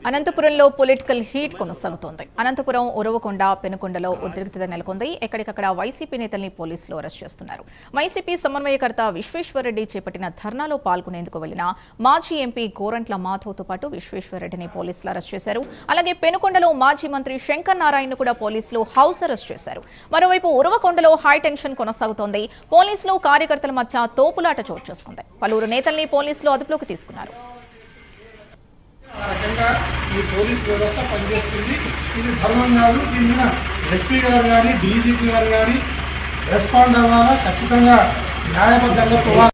అనంతపురంలో political heat కొనసాగుతోంది. అనంతపురం ఉరవకొండ పెనుకొండలో ఉద్రిక్తత నెలకొంది. ఎక్కడికక్కడ వైసీపీ నేతల్ని పోలీసులు అరెస్ట్ చేస్తున్నారు. వైసీపీ సమన్వయకర్త విశ్వేశ్వరరెడ్డి చేపట్టిన ధర్నాలో పాల్గొనేందుకు వెళ్లిన మాజీ ఎంపీ గోరంట్ల మాధవ్తో పాటు విశ్వేశ్వరరెడ్డిని పోలీసులు అరెస్ట్ చేశారు. అలాగే పెనుకొండలో మాజీ మంత్రి శంకర్ నారాయణను కూడా పోలీసులు హౌస్ అరెస్ట్ చేశారు. మరోవైపు ఉరవకొండలో హైటెన్షన్ కొనసాగుతోంది. పోలీసులు కార్యకర్తల మధ్య తోపులాట చోటు చేసుకుంది. పలువురు నేతల్ని పోలీసులు అదుపులోకి తీసుకున్నారు. ఆ రకంగా ఈ పోలీస్ వ్యవస్థ పనిచేస్తుంది. ఇది ధర్మం కాదు. దీని మీద ఎస్పీ గారు కానీ డీజీపీ గారు కానీ రెస్పాండ్ అవ్వాలా, ఖచ్చితంగా న్యాయబద్ధంగా పోవాలి.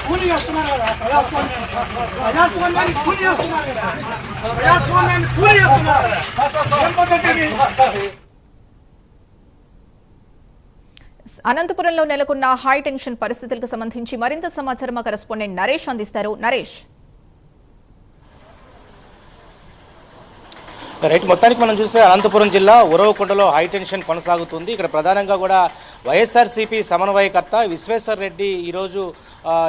కూలి చేస్తున్నారు కదా, ప్రజాస్వామ్యాన్ని కూలి చేస్తున్నారు కదా, ప్రజాస్వామ్యాన్ని కూలి చేస్తున్నారు కదా, ఏం పద్ధతి? అనంతపురంలో నెలకొన్న హై టెన్షన్ పరిస్థితులకు సంబంధించి మరింత సమాచారం మా కరెస్పాండెంట్ నరేష్ అందిస్తారు. నరేష్, రైట్, మొత్తానికి మనం చూస్తే అనంతపురం జిల్లా ఉరవకొండలో హై టెన్షన్ కొనసాగుతుంది. ఇక్కడ ప్రధానంగా కూడా వైఎస్ఆర్సీపీ సమన్వయకర్త విశ్వేశ్వర్ రెడ్డి ఈరోజు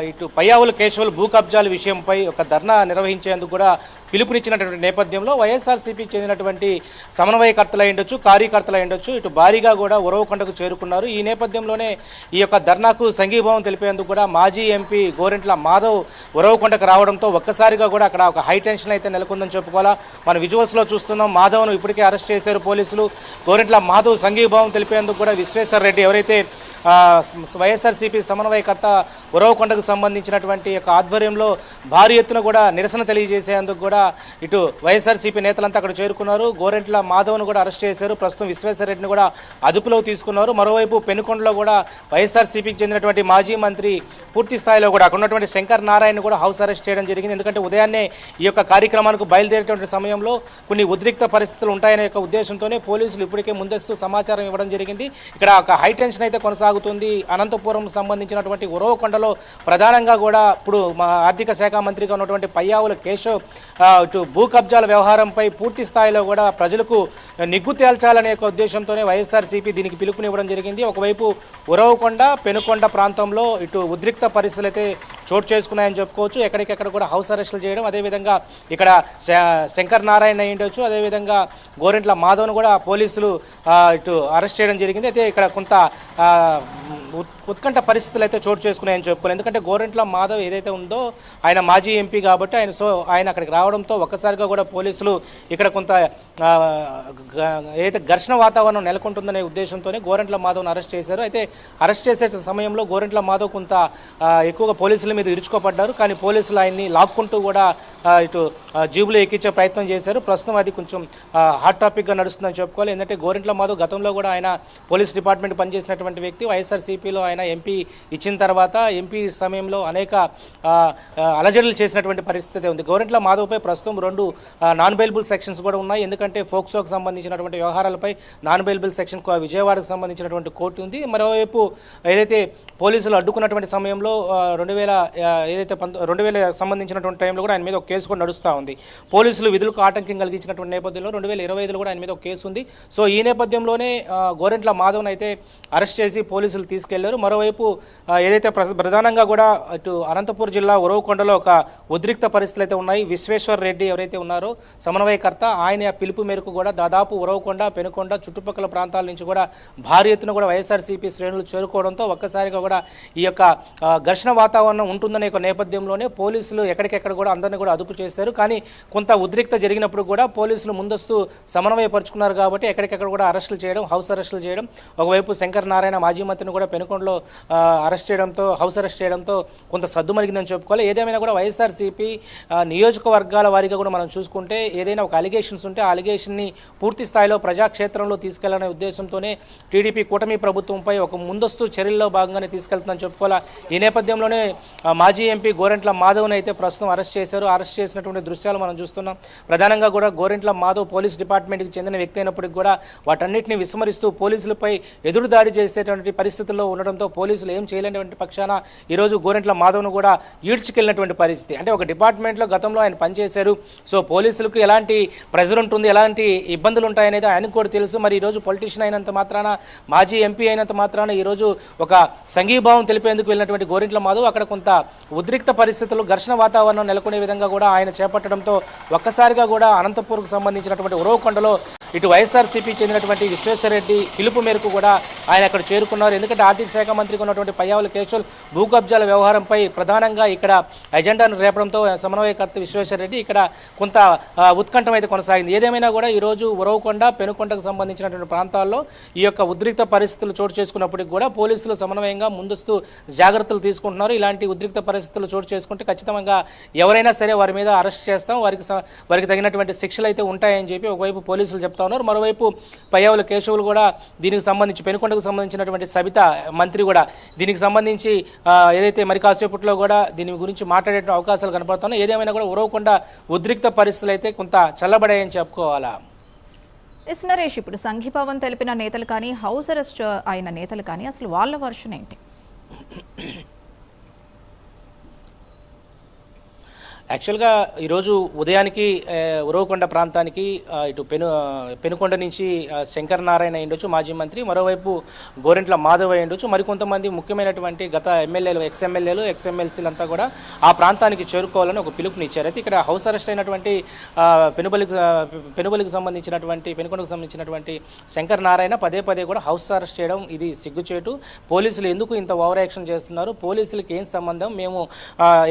ఇటు పయ్యావుల కేశవులు భూ కబ్జాల విషయంపై ఒక ధర్నా నిర్వహించేందుకు కూడా పిలుపునిచ్చినటువంటి నేపథ్యంలో వైఎస్ఆర్సీపీకి చెందినటువంటి సమన్వయకర్తలు అయ్యుండొచ్చు, కార్యకర్తలు అయ్యుండొచ్చు ఇటు భారీగా కూడా ఉరవకొండకు చేరుకున్నారు. ఈ నేపథ్యంలోనే ఈ యొక్క ధర్నాకు సంఘీభావం తెలిపేందుకు కూడా మాజీ ఎంపీ గోరెంట్ల మాధవ్ ఉరవకొండకు రావడంతో ఒక్కసారిగా కూడా అక్కడ ఒక హై టెన్షన్ అయితే నెలకొందని చెప్పుకోవాలా. మన విజువల్స్లో చూస్తున్నాం, మాధవ్ను ఇప్పటికే అరెస్ట్ చేశారు పోలీసులు. గోరెంట్ల మాధవ్ సంఘీభావం తెలిపేందుకు కూడా విశ్వేశ్వర్ రెడ్డి ఎవరైతే వైఎస్ఆర్సీపీ సమన్వయకర్త ఉరవకొండకు సంబంధించినటువంటి యొక్క ఆధ్వర్యంలో భారీ ఎత్తున కూడా నిరసన తెలియజేసేందుకు కూడా ఇటు వైఎస్ఆర్సీపీ నేతలంతా అక్కడ చేరుకున్నారు. గోరెంట్ల మాధవ్ను కూడా అరెస్ట్ చేశారు. ప్రస్తుతం విశ్వేశ్వర రెడ్డిని కూడా అదుపులో తీసుకున్నారు. మరోవైపు పెనుకొండలో కూడా వైఎస్ఆర్సీపీకి చెందినటువంటి మాజీ మంత్రి పూర్తి స్థాయిలో కూడా అక్కడ ఉన్నటువంటి శంకర్ నారాయణ కూడా హౌస్ అరెస్ట్ చేయడం జరిగింది. ఎందుకంటే ఉదయాన్నే ఈ యొక్క కార్యక్రమానికి బయలుదేరేటువంటి సమయంలో కొన్ని ఉద్రిక్త పరిస్థితులు ఉంటాయనే యొక్క ఉద్దేశంతోనే పోలీసులు ఇప్పటికే ముందస్తు సమాచారం ఇవ్వడం జరిగింది. ఇక్కడ ఒక హై టెన్షన్ అయితే కొనసాగుతుంది. అనంతపురం సంబంధించినటువంటి ఉరవకొండలో ప్రధానంగా కూడా ఇప్పుడు మా ఆర్థిక శాఖ మంత్రిగా ఉన్నటువంటి పయ్యావుల కేశవ్ ఇటు భూ కబ్జాల వ్యవహారంపై పూర్తి స్థాయిలో కూడా ప్రజలకు నిగ్గు తేల్చాలనే ఒక ఉద్దేశంతోనే వైఎస్ఆర్సీపీ దీనికి పిలుపునివ్వడం జరిగింది. ఒకవైపు ఉరవకొండ పెనుకొండ ప్రాంతంలో ఇటు ఉద్రిక్త పరిస్థితులు అయితే చోటు చేసుకున్నాయని చెప్పుకోవచ్చు. ఎక్కడికెక్కడ కూడా హౌస్ అరెస్టులు చేయడం, అదేవిధంగా ఇక్కడ శంకర్ నారాయణ అయ్యుండొచ్చు, అదేవిధంగా గోరెంట్ల మాధవ్ను కూడా పోలీసులు ఇటు అరెస్ట్ చేయడం జరిగింది. అయితే ఇక్కడ కొంత ఉత్కంఠ పరిస్థితులు అయితే చోటు చేసుకున్నాయని చెప్పుకోవాలి. ఎందుకంటే గోరెంట్ల మాధవ్ ఏదైతే ఉందో ఆయన మాజీ ఎంపీ కాబట్టి ఆయన అక్కడికి రావడంతో ఒక్కసారిగా కూడా పోలీసులు ఇక్కడ కొంత ఏదైతే ఘర్షణ వాతావరణం నెలకొంటుందనే ఉద్దేశంతోనే గోరెంట్ల మాధవ్ను అరెస్ట్ చేశారు. అయితే అరెస్ట్ చేసే సమయంలో గోరెంట్ల మాధవ్ కొంత ఎక్కువగా పోలీసుల మీద ఇరుచుకోపడ్డారు. కానీ పోలీసులు ఆయన్ని లాక్కుంటూ కూడా ఇటు జీబులో ఎక్కించే ప్రయత్నం చేశారు. ప్రస్తుతం అది కొంచెం హాట్ టాపిక్గా నడుస్తుందని చెప్పుకోవాలి. ఎందుకంటే గోరెంట్ల మాధవ్ గతంలో కూడా ఆయన పోలీస్ డిపార్ట్మెంట్ పనిచేసినటువంటి వ్యక్తి. వైఎస్ఆర్సీపీలో ఆయన ఎంపీ ఇచ్చిన తర్వాత ఎంపీ సమయంలో అనేక అలజడులు చేసినటువంటి పరిస్థితి ఉంది. గోరెంట్ల మాధవ్పై ప్రస్తుతం 2 నాన్ బెయిలబుల్ సెక్షన్స్ కూడా ఉన్నాయి. ఎందుకంటే ఫోక్సోకు సంబంధించినటువంటి వ్యవహారాలపై నాన్ బెయిలబుల్ సెక్షన్ విజయవాడకు సంబంధించినటువంటి కోర్టు ఉంది. మరోవైపు ఏదైతే పోలీసులు అడ్డుకున్నటువంటి సమయంలో 2000 సంబంధించినటువంటి టైంలో కూడా ఆయన మీద ఒక కేసు కూడా నడుస్తూ ఉంది. పోలీసులు విధులకు ఆటంకం కలిగించినటువంటి నేపథ్యంలో 2025లో కూడా ఆయన మీద ఒక కేసు ఉంది. సో ఈ నేపథ్యంలోనే గోరెంట్ల మాధవ్ను అయితే అరెస్ట్ చేసి పోలీసులు తీసుకెళ్లారు. మరోవైపు ఏదైతే ప్రధానంగా కూడా ఇటు అనంతపురం జిల్లా ఉరవకొండలో ఒక ఉద్రిక్త పరిస్థితులు అయితే ఉన్నాయి. విశ్వేశ్వర్ రెడ్డి ఎవరైతే ఉన్నారో సమన్వయకర్త, ఆయన పిలుపు మేరకు కూడా దాదాపు ఉరవకొండ పెనుకొండ చుట్టుపక్కల ప్రాంతాల నుంచి కూడా భారీ ఎత్తున కూడా వైఎస్ఆర్సీపీ శ్రేణులు చేరుకోవడంతో ఒక్కసారిగా కూడా ఈ యొక్క ఘర్షణ వాతావరణం ఉంటుందనే ఒక నేపథ్యంలోనే పోలీసులు ఎక్కడికెక్కడ కూడా అందరినీ కూడా అదుపు చేశారు. కానీ కొంత ఉద్రిక్త జరిగినప్పుడు కూడా పోలీసులు ముందస్తు సమన్వయపరుచుకున్నారు కాబట్టి ఎక్కడికెక్కడ కూడా అరెస్టులు చేయడం, హౌస్ అరెస్టులు చేయడం. ఒకవైపు శంకర్ నారాయణ మాజీ మంత్రిని కూడా పెనుకొండలో హౌస్ అరెస్ట్ చేయడంతో కొంత సద్దుమరిగిందని చెప్పుకోవాలి. ఏదేమైనా కూడా వైఎస్ఆర్సీపీ నియోజకవర్గాల వారీగా కూడా మనం చూసుకుంటే ఏదైనా ఒక అలిగేషన్స్ ఉంటే ఆ అలిగేషన్ని పూర్తి స్థాయిలో ప్రజాక్షేత్రంలో తీసుకెళ్లనే ఉద్దేశంతోనే టీడీపీ కూటమి ప్రభుత్వంపై ఒక ముందస్తు చర్యల్లో భాగంగానే తీసుకెళ్తుందని చెప్పుకోవాలి. ఈ నేపథ్యంలోనే మాజీ ఎంపీ గోరెంట్ల మాధవ్ను అయితే ప్రస్తుతం అరెస్ట్ చేశారు. అరెస్ట్ చేసినటువంటి దృశ్యాలు మనం చూస్తున్నాం. ప్రధానంగా కూడా గోరెంట్ల మాధవ్ పోలీస్ డిపార్ట్మెంట్కి చెందిన వ్యక్తి అయినప్పటికీ కూడా వాటన్నిటిని విస్మరిస్తూ పోలీసులపై ఎదురుదాడి చేసేటువంటి పరిస్థితుల్లో ఉండడంతో పోలీసులు ఏం చేయలేనటువంటి పక్షాన ఈరోజు గోరెంట్ల మాధవ్ను కూడా ఈడ్చుకెళ్ళినటువంటి పరిస్థితి. అంటే ఒక డిపార్ట్మెంట్లో గతంలో ఆయన పనిచేశారు. సో పోలీసులకు ఎలాంటి ప్రెజర్ ఉంటుంది, ఎలాంటి ఇబ్బందులు ఉంటాయనేది ఆయనకు కూడా తెలుసు. మరి ఈరోజు పొలిటీషియన్ అయినంత మాత్రాన, మాజీ ఎంపీ అయినంత మాత్రాన ఈరోజు ఒక సంఘీభావం తెలిపేందుకు వెళ్ళినటువంటి గోరెంట్ల మాధవ్ అక్కడ కొంత ఉద్రిక్త పరిస్థితులు, ఘర్షణ వాతావరణం నెలకొనే విధంగా కూడా ఆయన చేపట్టడంతో ఒక్కసారిగా కూడా అనంతపూర్కు సంబంధించినటువంటి ఉరవకొండలో ఇటు వైఎస్ఆర్సీపీ చెందినటువంటి విశ్వేశ్వరరెడ్డి పిలుపు మేరకు కూడా ఆయన అక్కడ చేరుకున్నారు. ఎందుకంటే ఆర్థిక శాఖ మంత్రిగా ఉన్నటువంటి పయ్యావుల కేశవ్ భూ కబ్జాల వ్యవహారంపై ప్రధానంగా ఇక్కడ ఎజెండాను రేపడంతో సమన్వయకర్త విశ్వేశ్వరరెడ్డి ఇక్కడ కొంత ఉత్కంఠం అయితే కొనసాగింది. ఏదేమైనా కూడా ఈరోజు ఉరవకొండ, పెనుకొండకు సంబంధించినటువంటి ప్రాంతాల్లో ఈ యొక్క ఉద్రిక్త పరిస్థితులు చోటు చేసుకున్నప్పటికీ కూడా పోలీసులు సమన్వయంగా ముందస్తు జాగ్రత్తలు తీసుకుంటున్నారు. ఇలాంటి ఉద్రిక్త పరిస్థితులు చోటు చేసుకుంటే ఖచ్చితంగా ఎవరైనా సరే వారి మీద అరెస్ట్ చేస్తాం, వారికి తగినటువంటి శిక్షలు అయితే ఉంటాయని చెప్పి ఒకవైపు పోలీసులు చెప్తా ఉన్నారు. మరోవైపు పయ్యావుల కేశవులు కూడా దీనికి సంబంధించి, పెనుకొండకు సంబంధించినటువంటి సబితా మంత్రి కూడా దీనికి సంబంధించి ఏదైతే మరి కాసేపట్లో కూడా దీని గురించి మాట్లాడే అవకాశాలు కనపడుతున్నాయి. ఏదేమైనా కూడా ఉరవకొండ ఉద్రిక్త పరిస్థితులు అయితే కొంత చల్లబడాయని చెప్పుకోవాలా. ఎస్ నరేష్, ఇప్పుడు సంఘీభావం తెలిపిన నేతలు కానీ, హౌస్ అరెస్ట్ అయిన నేతలు కానీ అసలు వాళ్ళ వర్షన్ ఏంటి? యాక్చువల్గా ఈరోజు ఉదయానికి ఉరవకొండ ప్రాంతానికి ఇటు పెనుకొండ నుంచి శంకర్ నారాయణ అయ్యుండొచ్చు మాజీ మంత్రి, మరోవైపు గోరెంట్ల మాధవ్ అయ్యుండొచ్చు, మరికొంతమంది ముఖ్యమైనటువంటి గత ఎమ్మెల్యేలు, ఎక్స్ఎమ్మెల్యేలు, ఎక్స్ఎమ్మెల్సీలంతా కూడా ఆ ప్రాంతానికి చేరుకోవాలని ఒక పిలుపునిచ్చారు. అయితే ఇక్కడ హౌస్ అరెస్ట్ అయినటువంటి పెనుకొండకు సంబంధించినటువంటి శంకర్ నారాయణ పదే కూడా హౌస్ అరెస్ట్ చేయడం ఇది సిగ్గుచేటు. పోలీసులు ఎందుకు ఇంత ఓవర్ యాక్షన్ చేస్తున్నారు, పోలీసులకి ఏం సంబంధం, మేము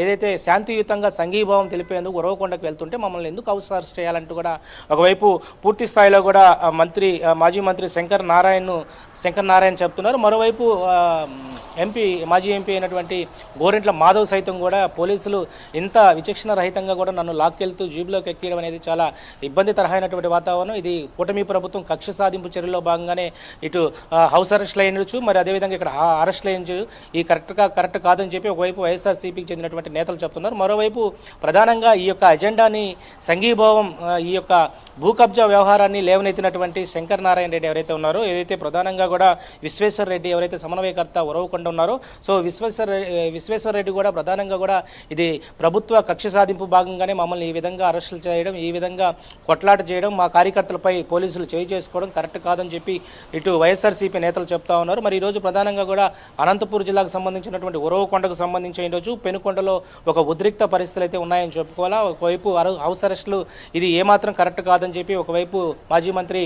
ఏదైతే శాంతియుతంగా సంఘీభావం తెలిపేందుకు ఉరవకొండకు వెళ్తుంటే మమ్మల్ని ఎందుకు హౌస్ అరెస్ట్ చేయాలంటూ కూడా ఒకవైపు పూర్తి స్థాయిలో కూడా మాజీ మంత్రి శంకర్ నారాయణ చెప్తున్నారు. మరోవైపు మాజీ ఎంపీ అయినటువంటి గోరెంట్ల మాధవ్ సైతం కూడా పోలీసులు ఇంత విచక్షణ రహితంగా కూడా నన్ను లాక్కెళ్తూ జీబులోకి ఎక్కియడం అనేది చాలా ఇబ్బంది తరహైనటువంటి వాతావరణం. ఇది కూటమి ప్రభుత్వం కక్ష సాధింపు చర్యల్లో భాగంగానే ఇటు హౌస్ అరెస్ట్లు అయ్యొచ్చు, మరి అదేవిధంగా ఇక్కడ అరెస్ట్లు అయ్యొచ్చు. ఈ కరెక్ట్ కాదని చెప్పి ఒకవైపు వైఎస్ఆర్సీపీకి చెందినటువంటి నేతలు చెప్తున్నారు. మరోవైపు ప్రధానంగా ఈ యొక్క ఎజెండాని సంఘీభావం, ఈ యొక్క భూ కబ్జా వ్యవహారాన్ని లేవనెత్తినటువంటి శంకర్ నారాయణ రెడ్డి ఎవరైతే ఉన్నారో, ఏదైతే ప్రధానంగా కూడా విశ్వేశ్వరరెడ్డి ఎవరైతే సమన్వయకర్త ఉరవకొండ ఉన్నారో, సో విశ్వేశ్వరరెడ్డి కూడా ప్రధానంగా కూడా ఇది ప్రభుత్వ కక్ష సాధింపు భాగంగానే మమ్మల్ని ఈ విధంగా అరెస్టులు చేయడం, ఈ విధంగా కొట్లాట చేయడం, మా కార్యకర్తలపై పోలీసులు చేయి చేసుకోవడం కరెక్ట్ కాదని చెప్పి ఇటు వైఎస్ఆర్సీపీ నేతలు చెప్తా ఉన్నారు. మరి ఈరోజు ప్రధానంగా కూడా అనంతపూర్ జిల్లాకు సంబంధించినటువంటి ఉరవకొండకు సంబంధించి ఈరోజు పెనుకొండలో ఒక ఉద్రిక్త పరిస్థితులు అయితే ఉన్నాయని చెప్పుకోవాలా. ఒకవైపు హౌస్ అరెస్టులు ఇది ఏమాత్రం కరెక్ట్ కాదని చెప్పి ఒకవైపు మాజీ మంత్రి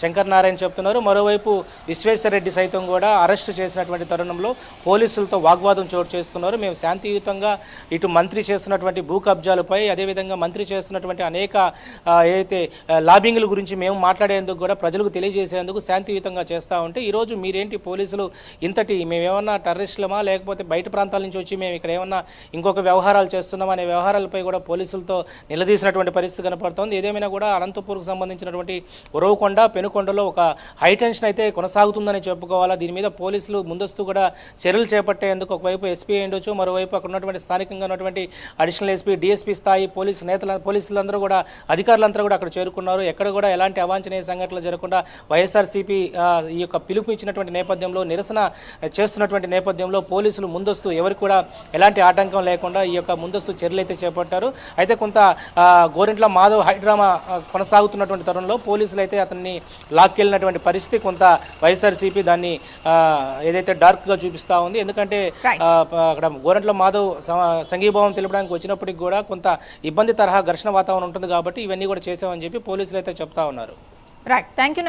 శంకర్ నారాయణ చెప్తున్నారు. మరోవైపు విశ్వేశ్వరరెడ్డి సైతం కూడా అరెస్టు చేసినటువంటి తరుణంలో పోలీసులతో వాగ్వాదం చోటు చేసుకున్నారు. మేము శాంతియుతంగా ఇటు మంత్రి చేస్తున్నటువంటి భూ కబ్జాలపై, అదేవిధంగా మంత్రి చేస్తున్నటువంటి అనేక ఏదైతే లాబింగ్ల గురించి మేము మాట్లాడేందుకు కూడా ప్రజలకు తెలియజేసేందుకు శాంతియుతంగా చేస్తూ ఉంటే ఈరోజు మీరేంటి పోలీసులు ఇంతటి మేమేమన్నా టెర్రరిస్టులమా, లేకపోతే బయట ప్రాంతాల నుంచి వచ్చి మేము ఇక్కడ ఏమన్నా ఇంకొక వ్యవహారాలు చేస్తున్నామా అనే వ్యవహారాలపై కూడా పోలీసులతో నిలదీసినటువంటి పరిస్థితి కనపడుతోంది. ఏదేమైనా కూడా అనంతపూర్కు సంబంధించినటువంటి ఉరవకొండ, పెనుకొండలో ఒక హైటెన్షన్ అయితే కొనసాగుతుందని చెప్పుకోవాలా. దీని మీద పోలీసులు ముందస్తు కూడా చర్యలు చేపట్టేందుకు ఒకవైపు ఎస్పీ అయ్యుండొచ్చు, మరోవైపు అక్కడ ఉన్నటువంటి స్థానికంగా ఉన్నటువంటి అడిషనల్ ఎస్పీ, డిఎస్పీ స్థాయి పోలీసులందరూ కూడా, అధికారులందరూ కూడా అక్కడ చేరుకున్నారు. ఎక్కడ కూడా ఎలాంటి అవాంఛనీయ సంఘటనలు జరగకుండా వైఎస్ఆర్సీపీ ఈ యొక్క పిలుపు ఇచ్చినటువంటి నేపథ్యంలో, నిరసన చేస్తున్నటువంటి నేపథ్యంలో పోలీసులు ముందస్తు ఎవరికి కూడా ఎలాంటి ఆటంకం లేకుండా ఈ యొక్క ముందస్తు చర్యలు అయితే చేపట్టారు. అయితే కొంత గోరెంట్ల మాధవ్ హైడ్రామా కొనసాగుతున్నటువంటి తరుణంలో పోలీసులు అయితే అతన్ని లాక్కెళ్ళినటువంటి పరిస్థితి కొంత వైఎస్ఆర్సీపీ దాన్ని ఏదైతే డార్క్గా చూపిస్తూ ఉంది. ఎందుకంటే అక్కడ గోరెంట్ల మాధవ్ సంఘీభావం తెలపడానికి వచ్చినప్పటికి కూడా కొంత ఇబ్బంది తరహా ఘర్షణ వాతావరణం ఉంటుంది కాబట్టి ఇవన్నీ కూడా చేసామని చెప్పి పోలీసులు అయితే చెప్తా ఉన్నారు. Right, thank you.